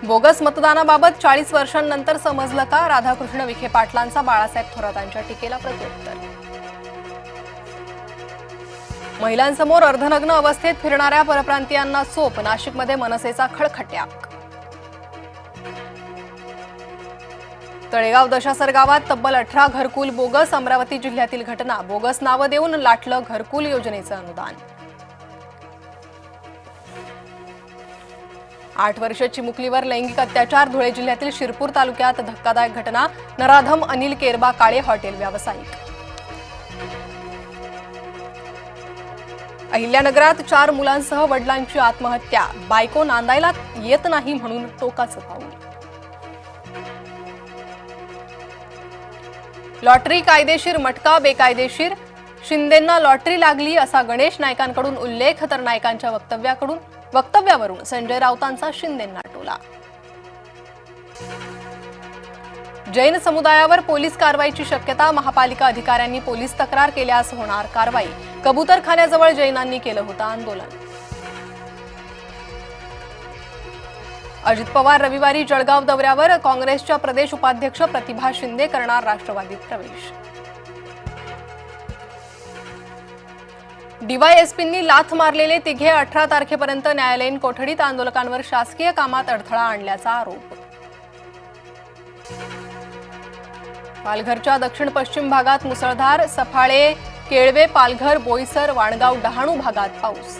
Bogus मतदानाबाबत 40 वर्षांनंतर समजलं का? राधाकृष्ण विखे पाटलांचा बाळासाहेब थोरातांच्या टीकेला प्रत्युत्तर. महिलांसमोर अर्धनग्न अवस्थेत फिरणाऱ्या परप्रांतीयांना चोप. नाशिकमध्ये मनसेचा खळखट्याक. तळेगाव दशासर गावात तब्बल 18 घरकुल बोगस. अमरावती जिल्ह्यातील घटना. बोगस नावं देऊन लाटलं घरकुल योजनेचं अनुदान. 8 वर्षीय चिमुकलीवर लैंगिक अत्याचार. धुळे जिल्ह्यातील शिरपूर तालुक्यात धक्कादायक घटना. नराधम अनिल केरबा काळे हॉटेल व्यावसायिक. अहिल्यानगरात 4 मुलांसह वडिलांची आत्महत्या. बायको नांदायला येत नाही म्हणून टोकाचं पाऊल. लॉटरी कायदेशीर, मटका बेकायदेशीर. शिंदेंना लॉटरी लागली असा गणेश नाईकांकडून उल्लेख. तर नाईकांच्या वक्तव्यावरून संजय राऊतांचा शिंदेंना टोला. जैन समुदायावर पोलीस कारवाईची शक्यता. महापालिका अधिकाऱ्यांनी पोलीस तक्रार केल्यास होणार कारवाई. कबूतरखान्याजवळ जैनांनी केलं होतं आंदोलन. अजित पवार रविवारी जळगाव दौऱ्यावर. काँग्रेसच्या प्रदेश उपाध्यक्ष प्रतिभा शिंदे करणार राष्ट्रवादीत प्रवेश. डीवायएसपींनी लाथ मारलेले तिघे 18 तारखेपर्यंत न्यायालयीन कोठडीत. आंदोलकांवर शासकीय कामात अडथळा आणल्याचा आरोप. पालघरच्या दक्षिण पश्चिम भागात मुसळधार. सफाळे, केळवे, पालघर, बोईसर, वाणगाव, डहाणू भागात पाऊस.